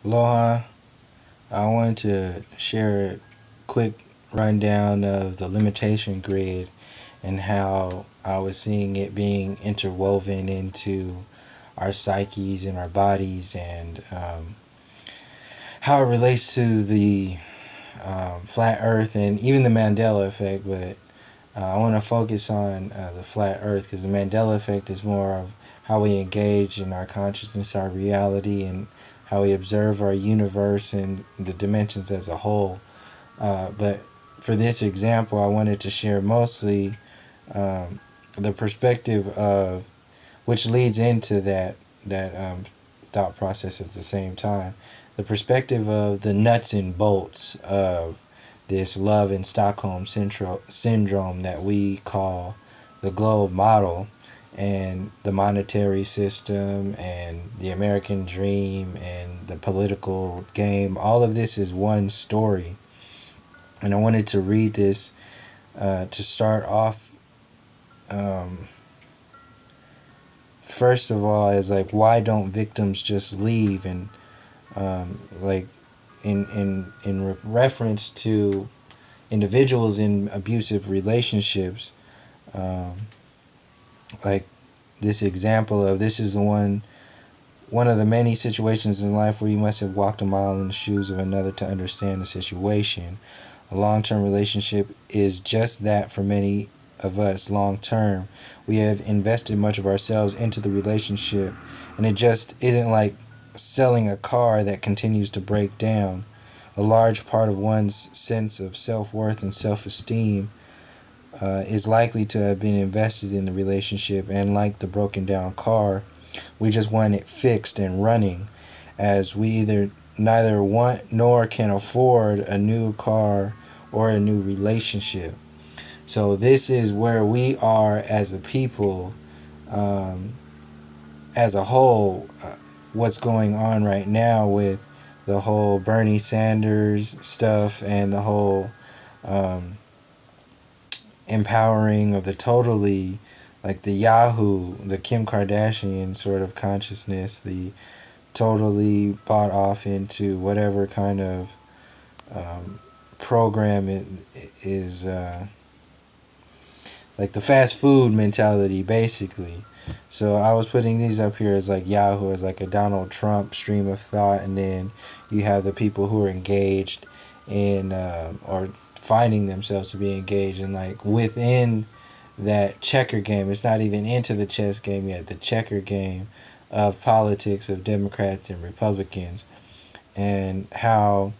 Aloha. I wanted to share a quick rundown of the limitation grid and how I was seeing it being interwoven into our psyches and our bodies, and how it relates to the flat earth and even the Mandela effect. But I want to focus on the flat earth, because the Mandela effect is more of how we engage in our consciousness, our reality, and how we observe our universe and the dimensions as a whole. But for this example, I wanted to share mostly the perspective of, which leads into that thought process at the same time, the perspective of the nuts and bolts of this love and Stockholm syndrome that we call the globe model, and the monetary system and the American dream and the political game. All of this is one story. And I wanted to read this to start off. First of all, as like, why don't victims just leave? And like in reference to individuals in abusive relationships, um, like this example of, this is the one of the many situations in life where you must have walked a mile in the shoes of another to understand the situation. A long-term relationship is just that for many of us. Long term, we have invested much of ourselves into the relationship, and it just isn't like selling a car that continues to break down. A large part of one's sense of self-worth and self-esteem is likely to have been invested in the relationship, and like the broken down car, we just want it fixed and running, as we either neither want nor can afford a new car or a new relationship. So this is where we are as a people, um, as a whole. What's going on right now with the whole Bernie Sanders stuff, and the whole um, empowering of the totally, like the Yahoo, the Kim Kardashian sort of consciousness, the totally bought off into whatever kind of program it is, like the fast food mentality, basically. So I was putting these up here as like Yahoo, as like a Donald Trump stream of thought, and then you have the people who are engaged in, or finding themselves to be engaged in, like within that checker game. It's not even into the chess game yet. The checker game of politics of Democrats and Republicans, and how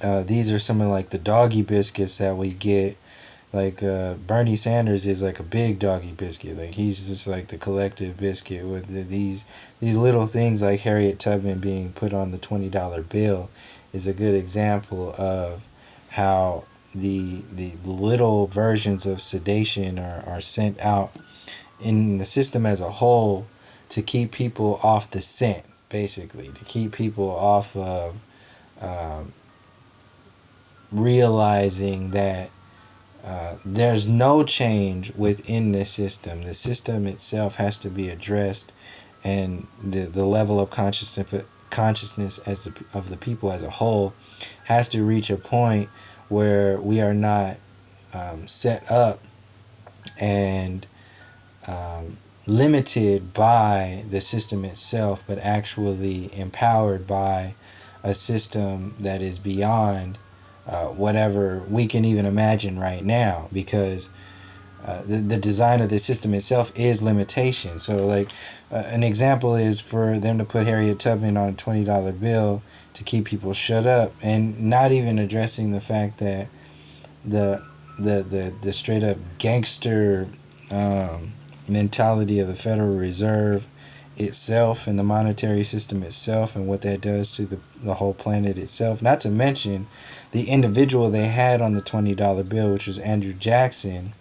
these are some of like the doggy biscuits that we get. Like Bernie Sanders is like a big doggy biscuit. Like he's just like the collective biscuit with these little things, like Harriet Tubman being put on the $20 bill is a good example of how the little versions of sedation are sent out in the system as a whole to keep people off the scent, basically, to keep people off of um, realizing that there's no change within the system. The system itself has to be addressed, and the level of consciousness of the people as a whole has to reach a point where we are not set up and limited by the system itself, but actually empowered by a system that is beyond whatever we can even imagine right now, because the design of the system itself is limitation. So like an example is for them to put Harriet Tubman on a $20 bill to keep people shut up, and not even addressing the fact that the the straight up gangster mentality of the Federal Reserve itself, and the monetary system itself, and what that does to the whole planet itself. Not to mention the individual they had on the $20 bill, which was Andrew Jackson,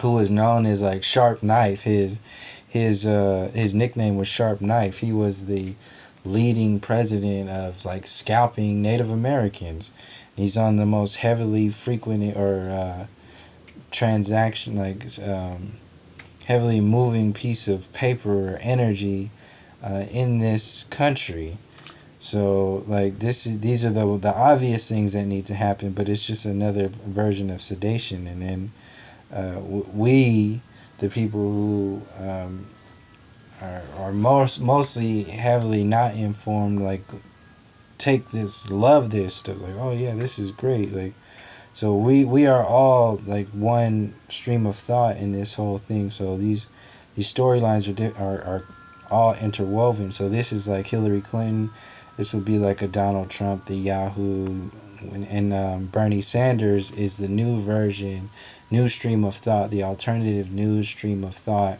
who was known as like Sharp Knife. His nickname was Sharp Knife. He was the leading president of like scalping Native Americans. He's on the most heavily frequented or transaction, like heavily moving piece of paper or energy in this country. So like these are the obvious things that need to happen, but it's just another version of sedation. And then we, the people who are mostly heavily not informed, like take this, love this stuff, like, oh yeah, this is great, like, so we are all like one stream of thought in this whole thing. So these storylines are all interwoven. So this is like Hillary Clinton, this would be like a Donald Trump, the Yahoo, and Bernie Sanders is the new version, new stream of thought, the alternative new stream of thought,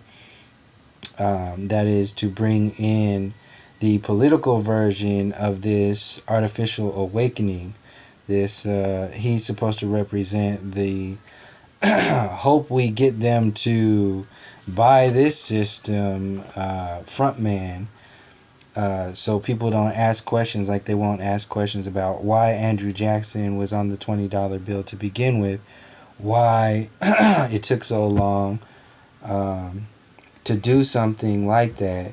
that is to bring in the political version of this artificial awakening. This he's supposed to represent the hope we get them to buy this system, front man, so people don't ask questions, like they won't ask questions about why Andrew Jackson was on the $20 bill to begin with, why it took so long to do something like that,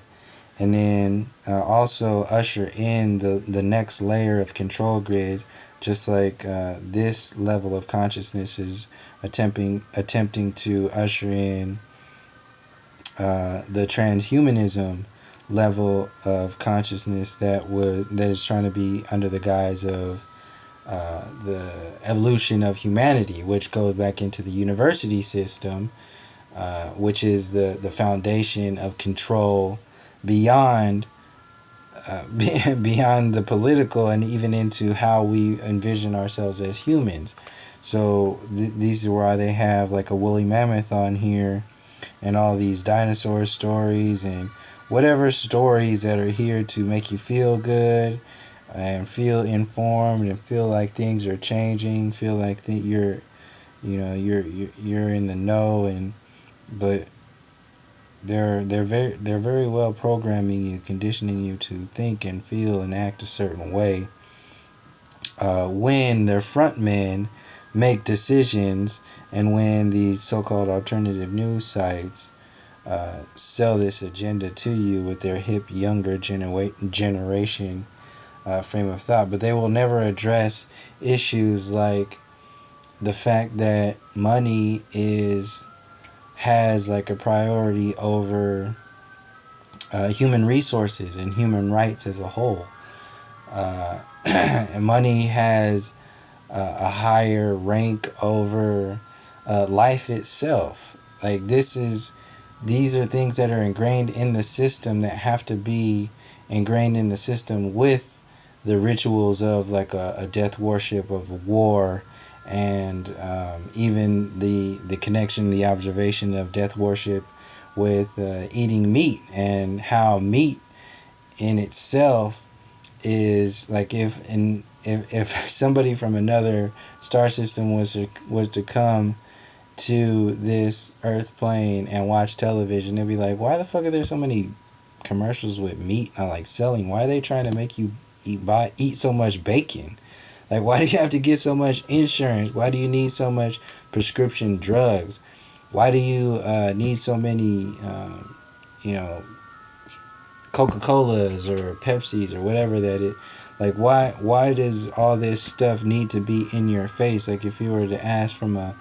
and then also usher in the next layer of control grids, just like this level of consciousness is attempting to usher in the transhumanism level of consciousness that is trying to be under the guise of the evolution of humanity, which goes back into the university system, which is the foundation of control beyond beyond the political, and even into how we envision ourselves as humans. So these are why they have like a woolly mammoth on here, and all these dinosaur stories and whatever stories that are here to make you feel good and feel informed and feel like things are changing, feel like you're you're in the know. And but they're very well programming you, conditioning you to think and feel and act a certain way. When their front men make decisions, and when these so-called alternative news sites sell this agenda to you with their hip younger generation frame of thought, but they will never address issues like the fact that money has like a priority over human resources and human rights as a whole. And money has a higher rank over life itself. Like these are things that are ingrained in the system, that have to be ingrained in the system with the rituals of like a death worship of war, and even the connection, the observation of death worship with eating meat, and how meat in itself is like, if somebody from another star system was to come to this earth plane and watch television, they'd be like, why the fuck are there so many commercials with meat like selling? Why are they trying to make you eat so much bacon? Like, why do you have to get so much insurance? Why do you need so much prescription drugs? Why do you need so many Coca-Colas or Pepsis or whatever that is? Like, why does all this stuff need to be in your face? Like, if you were to ask from a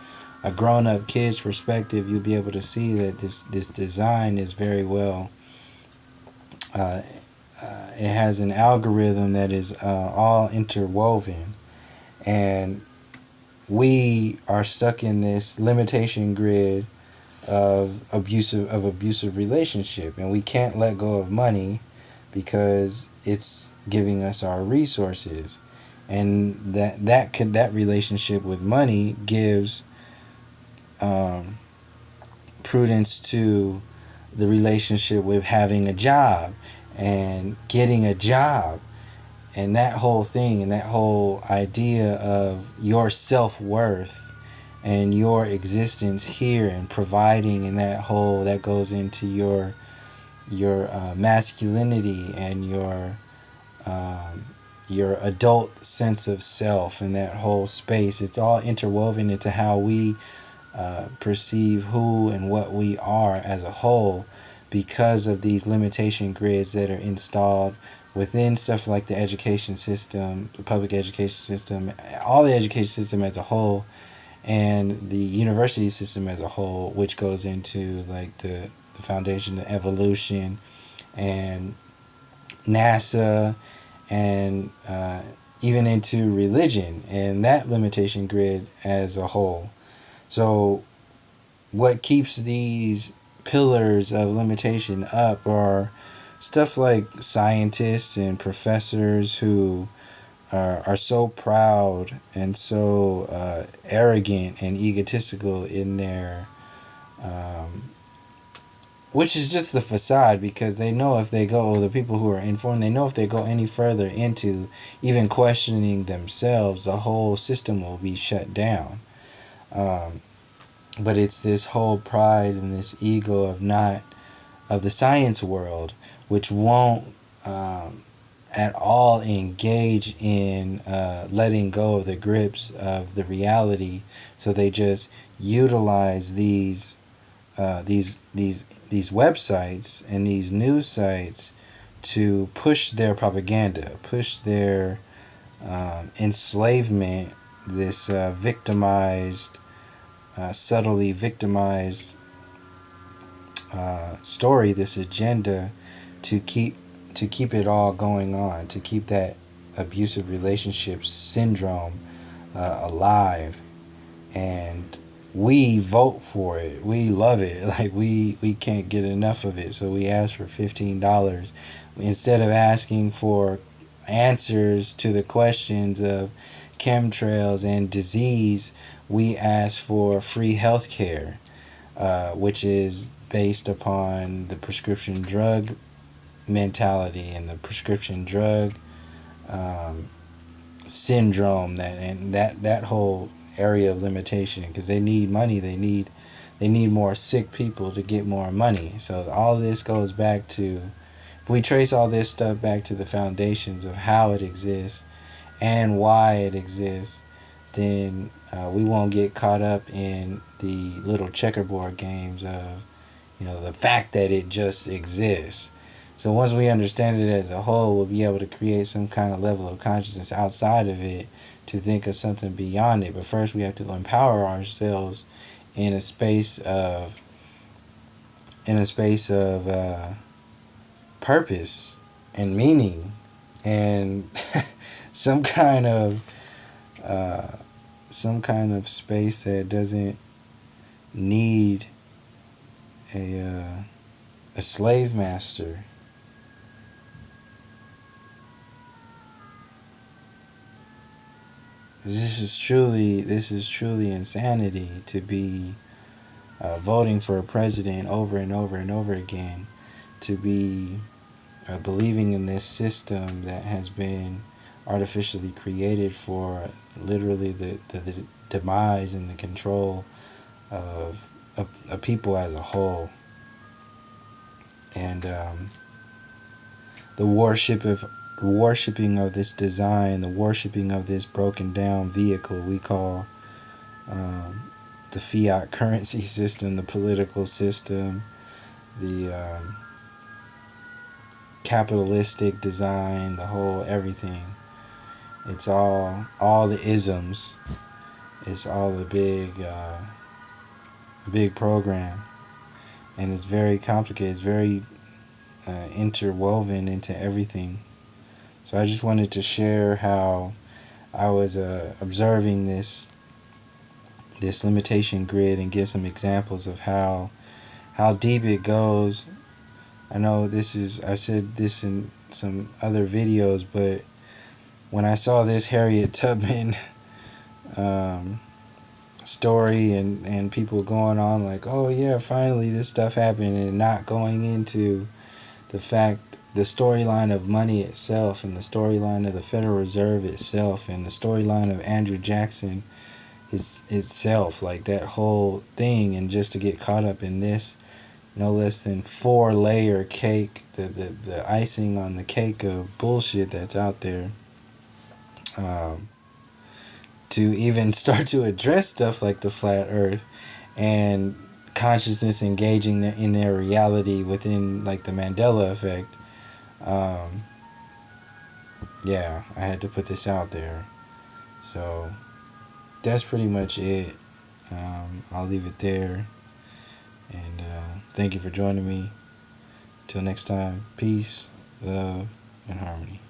grown-up kid's perspective, you'll be able to see that this design is very well, it has an algorithm that is all interwoven, and we are stuck in this limitation grid of abusive relationship, and we can't let go of money because it's giving us our resources, and that relationship with money gives prudence to the relationship with having a job and getting a job, and that whole thing, and that whole idea of your self-worth and your existence here and providing, and that goes into your masculinity and your adult sense of self, and that whole space. It's all interwoven into how we perceive who and what we are as a whole, because of these limitation grids that are installed within stuff like the education system, the public education system, all the education system as a whole, and the university system as a whole, which goes into like the foundation of evolution and NASA and even into religion and that limitation grid as a whole. So, what keeps these pillars of limitation up are stuff like scientists and professors who are so proud and so arrogant and egotistical in their which is just the facade, because they know if they go, the people who are informed, they know if they go any further into even questioning themselves, the whole system will be shut down. But it's this whole pride and this ego of the science world, which won't at all engage in letting go of the grips of the reality. So they just utilize these websites and these news sites to push their propaganda, push their enslavement, this victimized, subtly victimized story, this agenda, to keep it all going on, to keep that abusive relationship syndrome alive. And we vote for it. We love it. Like we can't get enough of it. So we ask for $15 instead of asking for answers to the questions of chemtrails and disease. We ask for free health care, which is based upon the prescription drug mentality and the prescription drug syndrome, that whole area of limitation, because they need money. They need more sick people to get more money. So all this goes back to, if we trace all this stuff back to the foundations of how it exists and why it exists, then we won't get caught up in the little checkerboard games of, the fact that it just exists. So once we understand it as a whole, we'll be able to create some kind of level of consciousness outside of it to think of something beyond it. But first we have to empower ourselves in a space of purpose and meaning and some kind of space that doesn't need a slave master. This is truly insanity to be voting for a president over and over and over again, to be believing in this system that has been artificially created for literally the demise and the control of a people as a whole. And the worshipping of this design, the worshipping of this broken down vehicle we call the fiat currency system, the political system, the capitalistic design, the whole everything. It's all the isms. It's all the big program, and it's very complicated. It's very interwoven into everything. So I just wanted to share how I was observing this limitation grid and give some examples of how deep it goes. I know I said this in some other videos, but when I saw this Harriet Tubman story and people going on like, oh yeah, finally this stuff happened, and not going into the storyline of money itself, and the storyline of the Federal Reserve itself, and the storyline of Andrew Jackson itself, like that whole thing, and just to get caught up in this no less than 4-layer cake, the icing on the cake of bullshit that's out there, to even start to address stuff like the flat earth and consciousness engaging in their reality within like the Mandela effect. yeah, I had to put this out there. So that's pretty much it. I'll leave it there. And thank you for joining me. Till next time, peace, love, and harmony.